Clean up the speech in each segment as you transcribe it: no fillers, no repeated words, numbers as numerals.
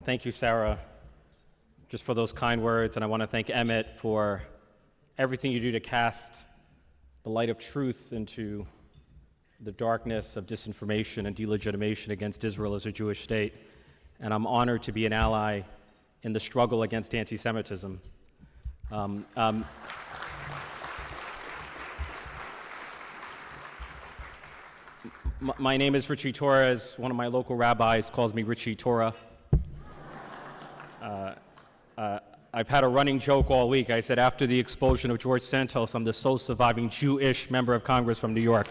Thank you, Sarah, just for those kind words, and I want to thank Emmett for everything you do to cast the light of truth into the darkness of disinformation and delegitimation against Israel as a Jewish state. And I'm honored to be an ally in the struggle against anti-Semitism. My name is Ritchie Torres. One of my local rabbis calls me Ritchie Torah. I've had a running joke all week. I said after the expulsion of George Santos, I'm the sole surviving Jewish member of Congress from New York.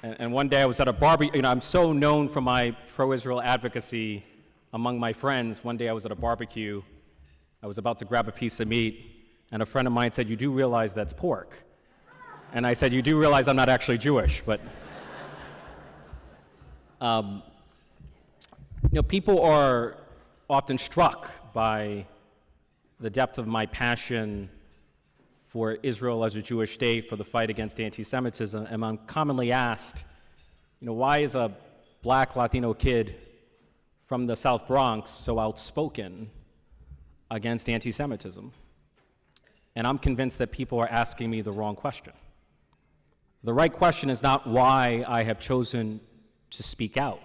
And one day I was at a barbecue. I'm so known for my pro-Israel advocacy among my friends. One day I was at a barbecue. I was about to grab a piece of meat, and a friend of mine said, "You do realize that's pork?" And I said, "You do realize I'm not actually Jewish," but people are often struck by the depth of my passion for Israel as a Jewish state, for the fight against anti-Semitism, and I'm commonly asked, why is a black Latino kid from the South Bronx so outspoken against anti-Semitism? And I'm convinced that people are asking me the wrong question. The right question is not why I have chosen to speak out.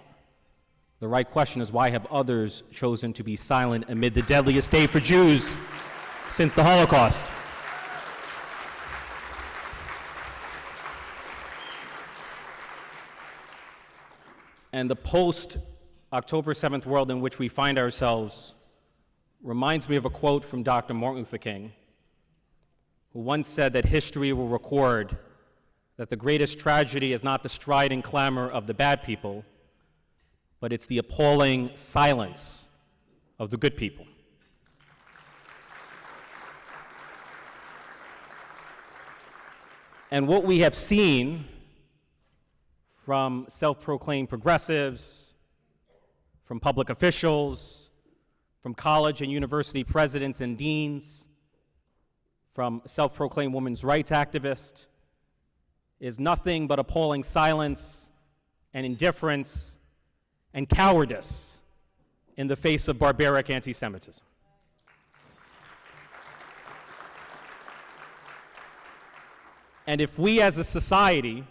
The right question is why have others chosen to be silent amid the deadliest day for Jews since the Holocaust? And the post-October 7th world in which we find ourselves reminds me of a quote from Dr. Martin Luther King, who once said that history will record that the greatest tragedy is not the strident clamor of the bad people, but it's the appalling silence of the good people. And what we have seen from self-proclaimed progressives, from public officials, from college and university presidents and deans, from self-proclaimed women's rights activists, is nothing but appalling silence and indifference and cowardice in the face of barbaric anti-Semitism. And if we as a society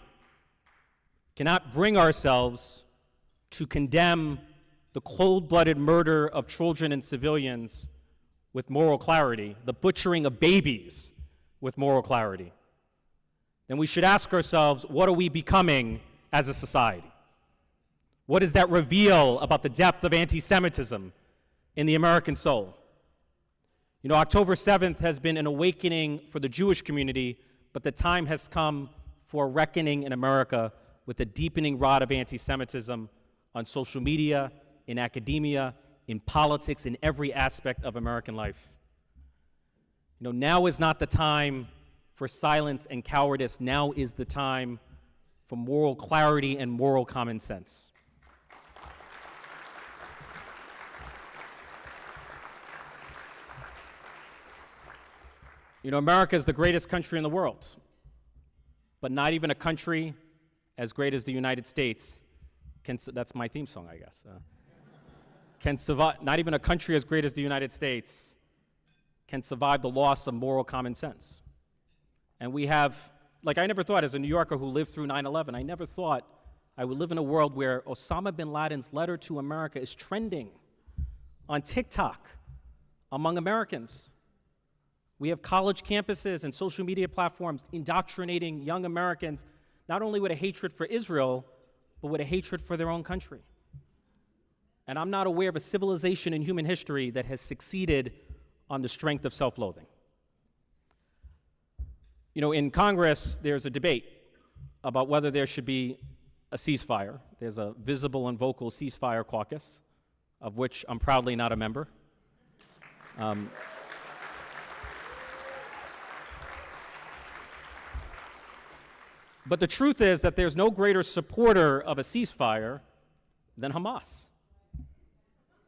cannot bring ourselves to condemn the cold-blooded murder of children and civilians with moral clarity, the butchering of babies with moral clarity, then we should ask ourselves, what are we becoming as a society? What does that reveal about the depth of anti-Semitism in the American soul? October 7th has been an awakening for the Jewish community, but the time has come for a reckoning in America with the deepening rot of anti-Semitism on social media, in academia, in politics, in every aspect of American life. Now is not the time for silence and cowardice. Now is the time for moral clarity and moral common sense. America is the greatest country in the world, but not even a country as great as the United States can, that's my theme song, I guess, can survive, not even a country as great as the United States can survive the loss of moral common sense. And we have, I never thought as a New Yorker who lived through 9/11, I never thought I would live in a world where Osama bin Laden's letter to America is trending on TikTok among Americans. We have college campuses and social media platforms indoctrinating young Americans not only with a hatred for Israel, but with a hatred for their own country. And I'm not aware of a civilization in human history that has succeeded on the strength of self-loathing. In Congress, there's a debate about whether there should be a ceasefire. There's a visible and vocal ceasefire caucus, of which I'm proudly not a member. But the truth is that there's no greater supporter of a ceasefire than Hamas.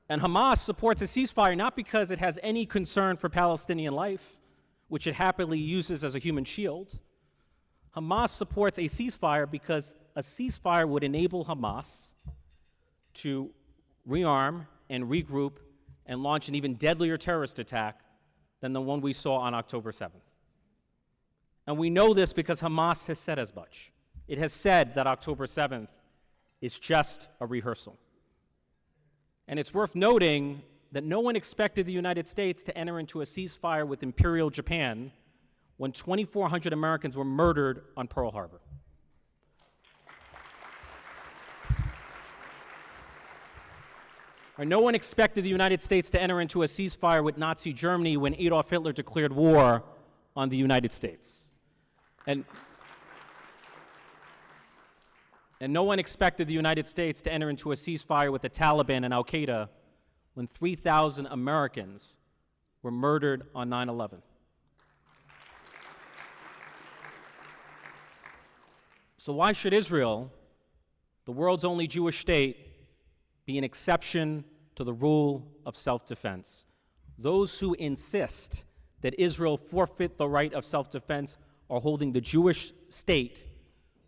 And Hamas supports a ceasefire not because it has any concern for Palestinian life, which it happily uses as a human shield. Hamas supports a ceasefire because a ceasefire would enable Hamas to rearm and regroup and launch an even deadlier terrorist attack than the one we saw on October 7th. And we know this because Hamas has said as much. It has said that October 7th is just a rehearsal. And it's worth noting that no one expected the United States to enter into a ceasefire with Imperial Japan when 2,400 Americans were murdered on Pearl Harbor. Or no one expected the United States to enter into a ceasefire with Nazi Germany when Adolf Hitler declared war on the United States. And no one expected the United States to enter into a ceasefire with the Taliban and Al-Qaeda when 3,000 Americans were murdered on 9/11. So why should Israel, the world's only Jewish state, be an exception to the rule of self-defense? Those who insist that Israel forfeit the right of self-defense are holding the Jewish state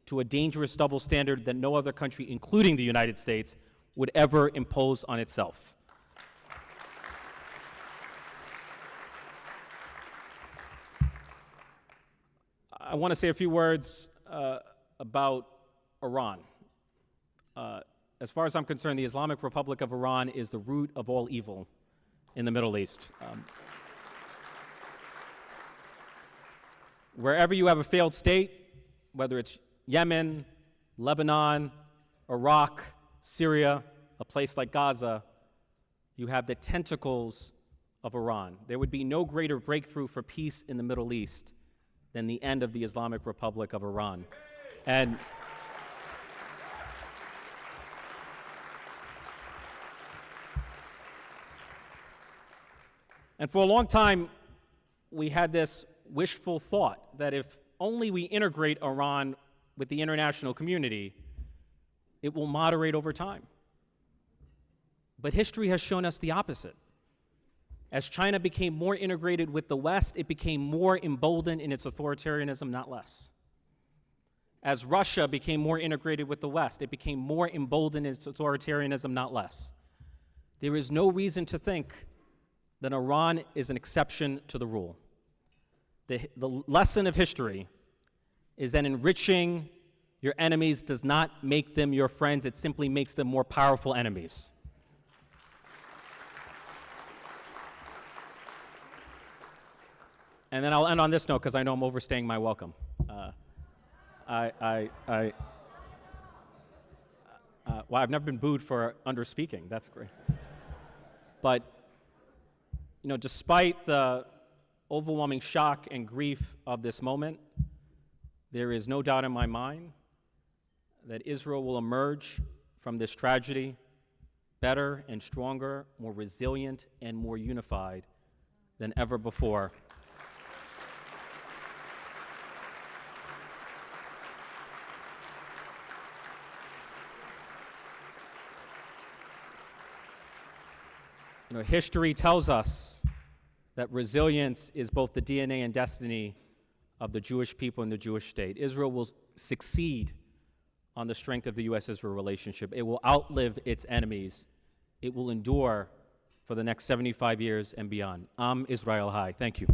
to a dangerous double standard that no other country, including the United States, would ever impose on itself. I want to say a few words about Iran. As far as I'm concerned, the Islamic Republic of Iran is the root of all evil in the Middle East. Wherever you have a failed state, whether it's Yemen, Lebanon, Iraq, Syria, a place like Gaza, you have the tentacles of Iran. There would be no greater breakthrough for peace in the Middle East than the end of the Islamic Republic of Iran. And for a long time, we had this wishful thought that if only we integrate Iran with the international community, it will moderate over time. But history has shown us the opposite. As China became more integrated with the West, it became more emboldened in its authoritarianism, not less. As Russia became more integrated with the West, it became more emboldened in its authoritarianism, not less. There is no reason to think that Iran is an exception to the rule. The lesson of history is that enriching your enemies does not make them your friends, it simply makes them more powerful enemies. And then I'll end on this note because I know I'm overstaying my welcome. Well, I've never been booed for underspeaking. That's great. But, you know, despite the overwhelming shock and grief of this moment, there is no doubt in my mind that Israel will emerge from this tragedy better and stronger, more resilient and more unified than ever before. You know, history tells us that resilience is both the DNA and destiny of the Jewish people and the Jewish state. Israel will succeed on the strength of the U.S.-Israel relationship. It will outlive its enemies. It will endure for the next 75 years and beyond. Am Israel Hai. Thank you.